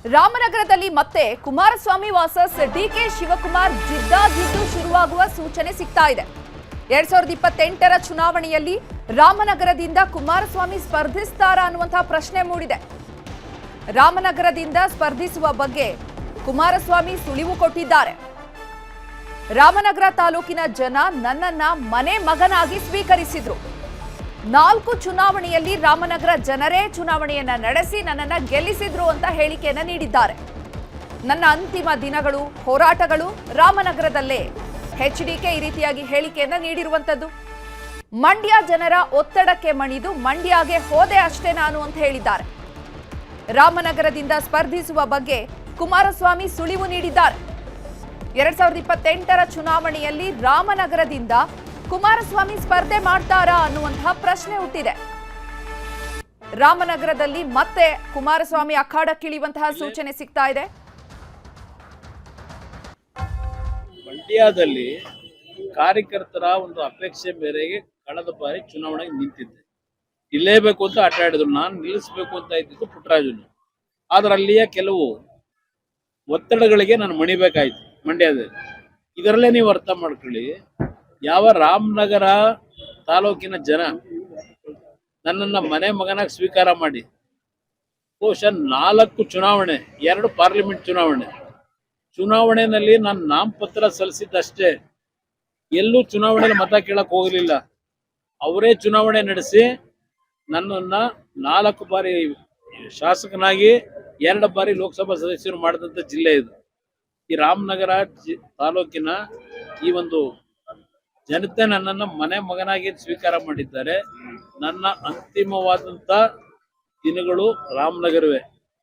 ರಾಮನಗರದಲ್ಲಿ ಮತ್ತೆ Kumaraswamy versus DK Shivakumar ಜಿದ್ದಾಜಿದ್ದು ಶುರುವಾಗುವ ಸೂಚನೆ ಸಿಗ್ತಾ ಇದೆ. 2028ರ ಚುನಾವಣೆಯಲ್ಲಿ ರಾಮನಗರದಿಂದ ಕುಮಾರಸ್ವಾಮಿ ಸ್ಪರ್ಧಿಸ್ತಾರಾ ಅನ್ನುವಂತಹ ಪ್ರಶ್ನೆ ಮೂಡಿದೆ. ರಾಮನಗರದಿಂದ ಸ್ಪರ್ಧಿಸುವ ಬಗ್ಗೆ ಕುಮಾರಸ್ವಾಮಿ ಸುಳಿವು ಕೊಟ್ಟಿದ್ದಾರೆ. ರಾಮನಗರ ತಾಲೂಕಿನ ಜನ ನನ್ನನ್ನ ಮನೆ ಮಗನಾಗಿ ಸ್ವೀಕರಿಸಿದ್ರು. 4 ಚುನಾವಣೆಯಲ್ಲಿ ರಾಮನಗರ ಜನರೇ ಚುನಾವಣೆಯನ್ನ ನಡೆಸಿ ನನ್ನನ್ನ ಗೆಲ್ಲಿಸಿದ್ರು ಅಂತ ಹೇಳಿಕೆಯನ್ನ ನೀಡಿದ್ದಾರೆ. ನನ್ನ ಅಂತಿಮ ದಿನಗಳು ಹೋರಾಟಗಳು ರಾಮನಗರದಲ್ಲೇ. ಎಚ್ಡಿಕೆ ಈ ರೀತಿಯಾಗಿ ಹೇಳಿಕೆಯನ್ನ ನೀಡಿರುವಂತದ್ದು. ಮಂಡ್ಯ ಜನರ ಒತ್ತಡಕ್ಕೆ ಮಣಿದು ಮಂಡ್ಯಗೆ ಹೋದೆ ಅಷ್ಟೇ ನಾನು ಅಂತ ಹೇಳಿದ್ದಾರೆ. ರಾಮನಗರದಿಂದ ಸ್ಪರ್ಧಿಸುವ ಬಗ್ಗೆ ಕುಮಾರಸ್ವಾಮಿ ಸುಳಿವು ನೀಡಿದ್ದಾರೆ. 2028ರ ಚುನಾವಣೆಯಲ್ಲಿ ರಾಮನಗರದಿಂದ ಕುಮಾರಸ್ವಾಮಿ ಸ್ಪರ್ಧೆ ಮಾಡ್ತಾರಾ ಅನ್ನುವಂತಹ ಪ್ರಶ್ನೆ ಹುಟ್ಟಿದೆ. ರಾಮನಗರದಲ್ಲಿ ಮತ್ತೆ ಕುಮಾರಸ್ವಾಮಿ ಅಖಾಡಕ್ಕಿಳಿಯುವಂತಹ ಸೂಚನೆ ಸಿಗ್ತಾ ಇದೆ. ಮಂಡ್ಯದಲ್ಲಿ ಕಾರ್ಯಕರ್ತರ ಒಂದು ಅಪೇಕ್ಷೆ ಮೇರೆಗೆ ಕಳೆದ ಬಾರಿ ಚುನಾವಣೆಗೆ ನಿಂತಿದ್ದೆ. ನಿಲ್ಲೇಬೇಕು ಅಂತ ಆಟ ಆಡಿದ್ರು, ನಾನು ನಿಲ್ಲಿಸಬೇಕು ಅಂತ ಇದ್ದಿದ್ದು ಪುಟ್ಟರಾಜುನು. ಆದ್ರೆ ಅಲ್ಲಿಯ ಕೆಲವು ಒತ್ತಡಗಳಿಗೆ ನಾನು ಮಣಿಬೇಕಾಯ್ತು ಮಂಡ್ಯದಲ್ಲಿ. ಇದರಲ್ಲೇ ನೀವು ಅರ್ಥ ಮಾಡ್ಕೊಳ್ಳಿ, ಯಾವ ರಾಮನಗರ ತಾಲೂಕಿನ ಜನ ನನ್ನನ್ನು ಮನೆ ಮಗನಾಗಿ ಸ್ವೀಕಾರ ಮಾಡಿ ಬಹುಶಃ 4 ಚುನಾವಣೆ, 2 ಪಾರ್ಲಿಮೆಂಟ್ ಚುನಾವಣೆಯಲ್ಲಿ ನಾನು ನಾಮಪತ್ರ ಸಲ್ಲಿಸಿದ್ದಷ್ಟೇ. ಎಲ್ಲೂ ಚುನಾವಣೆಯಲ್ಲಿ ಮತ ಕೇಳಕ್ ಹೋಗಲಿಲ್ಲ. ಅವರೇ ಚುನಾವಣೆ ನಡೆಸಿ ನನ್ನನ್ನ 4 ಬಾರಿ ಶಾಸಕನಾಗಿ 2 ಬಾರಿ ಲೋಕಸಭಾ ಸದಸ್ಯರು ಮಾಡಿದಂಥ ಜಿಲ್ಲೆ ಇದು. ಈ ರಾಮನಗರ ತಾಲೂಕಿನ ಈ ಒಂದು ಜನತೆ ನನ್ನನ್ನು ಮನೆ ಮಗನಾಗಿ ಸ್ವೀಕಾರ ಮಾಡಿದ್ದಾರೆ. ನನ್ನ ಅಂತಿಮವಾದಂಥ ದಿನಗಳು ರಾಮನಗರವೇ.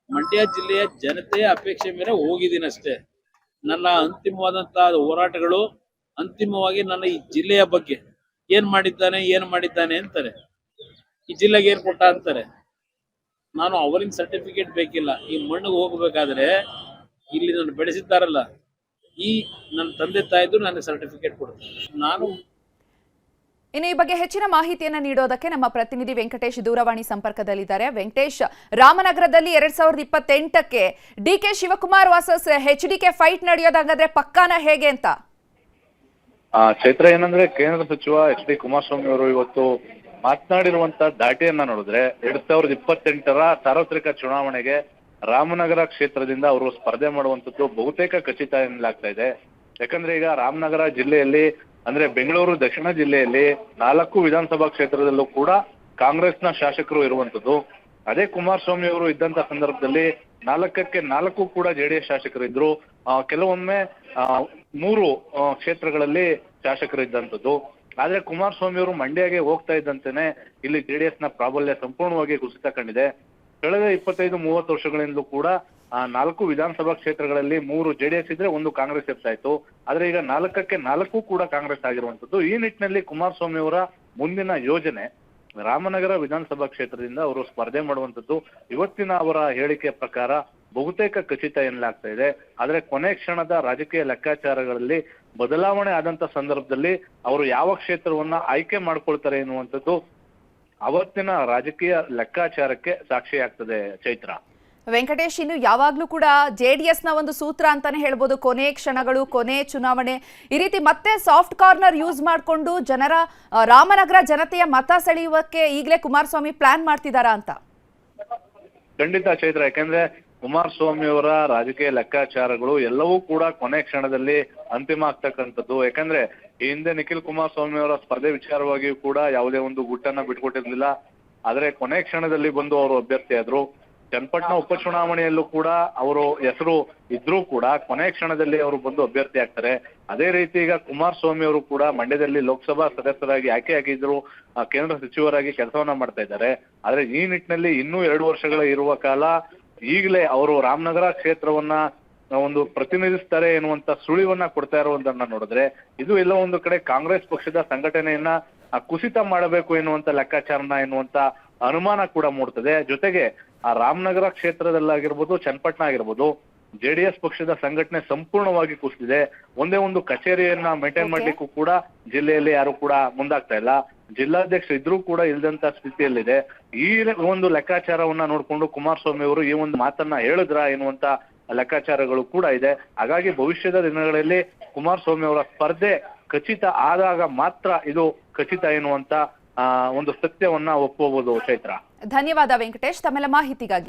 ಮಂಡ್ಯ ಜಿಲ್ಲೆಯ ಜನತೆಯ ಅಪೇಕ್ಷೆ ಮೇಲೆ ಹೋಗಿದ್ದೀನಿ ಅಷ್ಟೇ. ನನ್ನ ಅಂತಿಮವಾದಂಥ ಹೋರಾಟಗಳು ಅಂತಿಮವಾಗಿ ನನ್ನ ಈ ಜಿಲ್ಲೆಯ ಬಗ್ಗೆ ಏನ್ ಮಾಡಿದ್ದಾನೆ ಅಂತಾರೆ. ಈ ಜಿಲ್ಲೆಗೆ ಏನ್ ಕೊಟ್ಟ ಅಂತಾರೆ. ನಾನು ಅವರಿಂದ ಸರ್ಟಿಫಿಕೇಟ್ ಬೇಕಿಲ್ಲ. ಈ ಮಣ್ಣಿಗೆ ಹೋಗ್ಬೇಕಾದ್ರೆ ಇಲ್ಲಿ ನಾನು ಬೆಳೆಸಿದ್ದಾರಲ್ಲ, ಈ ನನ್ನ ತಂದೆ ತಾಯಿದ್ರು ನನಗೆ ಸರ್ಟಿಫಿಕೇಟ್ ಕೊಡ್ತಾರೆ. ನಾನು ಇನ್ನು ಈ ಬಗ್ಗೆ ಹೆಚ್ಚಿನ ಮಾಹಿತಿಯನ್ನ ನೀಡೋದಕ್ಕೆ ನಮ್ಮ ಪ್ರತಿನಿಧಿ ವೆಂಕಟೇಶ್ ದೂರವಾಣಿ ಸಂಪರ್ಕದಲ್ಲಿದ್ದಾರೆ. ವೆಂಕಟೇಶ್, ರಾಮನಗರದಲ್ಲಿ 2028ಕ್ಕೆ DK Shivakumar versus HDK fight ನಡೆಯೋದಾಗಾದ್ರೆ ಪಕ್ಕಾನ ಹೇಗೆ ಅಂತ? ಚೈತ್ರ, ಏನಂದ್ರೆ ಕೇಂದ್ರ ಸಚಿವ ಎಚ್.ಡಿ. ಕುಮಾರಸ್ವಾಮಿ ಅವರು ಇವತ್ತು ಮಾತನಾಡಿರುವಂತ ದಾಟಿಯನ್ನ ನೋಡಿದ್ರೆ 2028ರ ಸಾರ್ವತ್ರಿಕ ಚುನಾವಣೆಗೆ ರಾಮನಗರ ಕ್ಷೇತ್ರದಿಂದ ಅವರು ಸ್ಪರ್ಧೆ ಮಾಡುವಂತದ್ದು ಬಹುತೇಕ ಖಚಿತ ಎನ್ನಲಾಗ್ತಾ ಇದೆ. ಯಾಕಂದ್ರೆ ಈಗ ರಾಮನಗರ ಜಿಲ್ಲೆಯಲ್ಲಿ ಅಂದ್ರೆ ಬೆಂಗಳೂರು ದಕ್ಷಿಣ ಜಿಲ್ಲೆಯಲ್ಲಿ 4 ವಿಧಾನಸಭಾ ಕ್ಷೇತ್ರದಲ್ಲೂ ಕೂಡ ಕಾಂಗ್ರೆಸ್ನ ಶಾಸಕರು ಇರುವಂತದ್ದು. ಅದೇ ಕುಮಾರಸ್ವಾಮಿ ಅವರು ಇದ್ದಂತ ಸಂದರ್ಭದಲ್ಲಿ 4ಕ್ಕೆ 4 ಕೂಡ ಜೆಡಿಎಸ್ ಶಾಸಕರು ಇದ್ರು. ಕೆಲವೊಮ್ಮೆ 3 ಕ್ಷೇತ್ರಗಳಲ್ಲಿ ಶಾಸಕರು ಇದ್ದಂಥದ್ದು. ಆದ್ರೆ ಕುಮಾರಸ್ವಾಮಿ ಅವರು ಮಂಡ್ಯಗೆ ಹೋಗ್ತಾ ಇದ್ದಂತೆನೆ ಇಲ್ಲಿ ಜೆಡಿಎಸ್ ನ ಪ್ರಾಬಲ್ಯ ಸಂಪೂರ್ಣವಾಗಿ ಕುಸಿತ ಕಂಡಿದೆ. ಕಳೆದ 25-30 ವರ್ಷಗಳಿಂದಲೂ ಕೂಡ 4 ವಿಧಾನಸಭಾ ಕ್ಷೇತ್ರಗಳಲ್ಲಿ 3 ಜೆಡಿಎಸ್ ಇದ್ರೆ 1 ಕಾಂಗ್ರೆಸ್ ಇರ್ತಾ ಇತ್ತು. ಆದ್ರೆ ಈಗ 4ಕ್ಕೆ 4 ಕೂಡ ಕಾಂಗ್ರೆಸ್ ಆಗಿರುವಂತದ್ದು. ಈ ನಿಟ್ಟಿನಲ್ಲಿ ಕುಮಾರಸ್ವಾಮಿ ಅವರ ಮುಂದಿನ ಯೋಜನೆ ರಾಮನಗರ ವಿಧಾನಸಭಾ ಕ್ಷೇತ್ರದಿಂದ ಅವರು ಸ್ಪರ್ಧೆ ಮಾಡುವಂತದ್ದು ಇವತ್ತಿನ ಅವರ ಹೇಳಿಕೆ ಪ್ರಕಾರ ಬಹುತೇಕ ಖಚಿತ ಎನ್ನಲಾಗ್ತಾ ಇದೆ. ಆದ್ರೆ ಕೊನೆ ಕ್ಷಣದ ರಾಜಕೀಯ ಲೆಕ್ಕಾಚಾರಗಳಲ್ಲಿ ಬದಲಾವಣೆ ಆದಂತ ಸಂದರ್ಭದಲ್ಲಿ ಅವರು ಯಾವ ಕ್ಷೇತ್ರವನ್ನ ಆಯ್ಕೆ ಮಾಡ್ಕೊಳ್ತಾರೆ ಎನ್ನುವಂಥದ್ದು ಅವತ್ತಿನ ರಾಜಕೀಯ ಲೆಕ್ಕಾಚಾರಕ್ಕೆ ಸಾಕ್ಷಿಯಾಗ್ತದೆ. ಚೈತ್ರ, ವೆಂಕಟೇಶ್, ಇನ್ನು ಯಾವಾಗ್ಲೂ ಕೂಡ ಜೆಡಿಎಸ್ ನ ಒಂದು ಸೂತ್ರ ಅಂತಾನೆ ಹೇಳ್ಬೋದು, ಕೊನೆ ಕ್ಷಣಗಳು, ಕೊನೆ ಚುನಾವಣೆ, ಈ ರೀತಿ ಮತ್ತೆ ಸಾಫ್ಟ್ ಕಾರ್ನರ್ ಯೂಸ್ ಮಾಡಿಕೊಂಡು ರಾಮನಗರ ಜನತೆಯ ಮತ ಸೆಳೆಯುವಕ್ಕೆ ಈಗಲೇ ಕುಮಾರಸ್ವಾಮಿ ಪ್ಲಾನ್ ಮಾಡ್ತಿದಾರಾ ಅಂತ? ಖಂಡಿತ ಚೈತ್ರ, ಯಾಕಂದ್ರೆ ಕುಮಾರಸ್ವಾಮಿ ಅವರ ರಾಜಕೀಯ ಲೆಕ್ಕಾಚಾರಗಳು ಎಲ್ಲವೂ ಕೂಡ ಕೊನೆ ಕ್ಷಣದಲ್ಲಿ ಅಂತಿಮ ಆಗ್ತಕ್ಕಂಥದ್ದು. ಯಾಕಂದ್ರೆ ಈ ಹಿಂದೆ ನಿಖಿಲ್ ಕುಮಾರಸ್ವಾಮಿ ಅವರ ಸ್ಪರ್ಧೆ ವಿಚಾರವಾಗಿಯೂ ಕೂಡ ಯಾವುದೇ ಒಂದು ಗುಟ್ಟನ್ನ ಬಿಟ್ಕೊಟ್ಟಿರ್ಲಿಲ್ಲ. ಆದ್ರೆ ಕೊನೆ ಕ್ಷಣದಲ್ಲಿ ಬಂದು ಅವರು ಅಭ್ಯರ್ಥಿ ಆದ್ರು. ಚನ್ನಪಟ್ಟಣ ಉಪಚುನಾವಣೆಯಲ್ಲೂ ಕೂಡ ಅವರು ಹೆಸರು ಇದ್ರೂ ಕೂಡ ಕೊನೆ ಕ್ಷಣದಲ್ಲಿ ಅವರು ಬಂದು ಅಭ್ಯರ್ಥಿ ಆಗ್ತಾರೆ. ಅದೇ ರೀತಿ ಈಗ ಕುಮಾರಸ್ವಾಮಿ ಅವರು ಕೂಡ ಮಂಡ್ಯದಲ್ಲಿ ಲೋಕಸಭಾ ಸದಸ್ಯರಾಗಿ ಆಯ್ಕೆಯಾಗಿದ್ರು, ಕೇಂದ್ರ ಸಚಿವರಾಗಿ ಕೆಲಸವನ್ನ ಮಾಡ್ತಾ ಇದ್ದಾರೆ. ಆದ್ರೆ ಈ ನಿಟ್ಟಿನಲ್ಲಿ ಇನ್ನೂ 2 ವರ್ಷಗಳ ಇರುವ ಕಾಲ ಈಗಲೇ ಅವರು ರಾಮನಗರ ಕ್ಷೇತ್ರವನ್ನ ಒಂದು ಪ್ರತಿನಿಧಿಸ್ತಾರೆ ಎನ್ನುವಂತ ಸುಳಿವನ್ನ ಕೊಡ್ತಾ ಇರುವುದನ್ನ ನೋಡಿದ್ರೆ ಇದು ಎಲ್ಲ ಒಂದು ಕಡೆ ಕಾಂಗ್ರೆಸ್ ಪಕ್ಷದ ಸಂಘಟನೆಯನ್ನ ಕುಸಿತ ಮಾಡಬೇಕು ಎನ್ನುವಂತ ಲೆಕ್ಕಾಚಾರನ ಎನ್ನುವಂತ ಅನುಮಾನ ಕೂಡ ಮೂಡ್ತದೆ. ಜೊತೆಗೆ ಆ ರಾಮನಗರ ಕ್ಷೇತ್ರದಲ್ಲಾಗಿರ್ಬೋದು, ಚನ್ನಪಟ್ಟಣ ಆಗಿರ್ಬೋದು, ಜೆಡಿಎಸ್ ಪಕ್ಷದ ಸಂಘಟನೆ ಸಂಪೂರ್ಣವಾಗಿ ಕುಸಿದಿದೆ. ಒಂದೇ ಒಂದು ಕಚೇರಿಯನ್ನ ಮೇಂಟೈನ್ ಮಾಡ್ಲಿಕ್ಕೂ ಕೂಡ ಜಿಲ್ಲೆಯಲ್ಲಿ ಯಾರು ಕೂಡ ಮುಂದಾಗ್ತಾ ಇಲ್ಲ. ಜಿಲ್ಲಾಧ್ಯಕ್ಷ ಇದ್ರೂ ಕೂಡ ಇಲ್ದಂತ ಸ್ಥಿತಿಯಲ್ಲಿದೆ. ಈ ಒಂದು ಲೆಕ್ಕಾಚಾರವನ್ನ ನೋಡ್ಕೊಂಡು ಕುಮಾರಸ್ವಾಮಿ ಅವರು ಈ ಒಂದು ಮಾತನ್ನ ಹೇಳಿದ್ರ ಎನ್ನುವಂತ ಲೆಕ್ಕಾಚಾರಗಳು ಕೂಡ ಇದೆ. ಹಾಗಾಗಿ ಭವಿಷ್ಯದ ದಿನಗಳಲ್ಲಿ ಕುಮಾರಸ್ವಾಮಿ ಅವರ ಸ್ಪರ್ಧೆ ಖಚಿತ ಆದಾಗ ಮಾತ್ರ ಇದು ಖಚಿತ ಎನ್ನುವಂತ ಒಂದು ಸತ್ಯವನ್ನ ಒಪ್ಪಬಹುದು. ಚೈತ್ರ, ಧನ್ಯವಾದ ವೆಂಕಟೇಶ್ ತಮ್ಮೆಲ್ಲ ಮಾಹಿತಿಗಾಗಿ.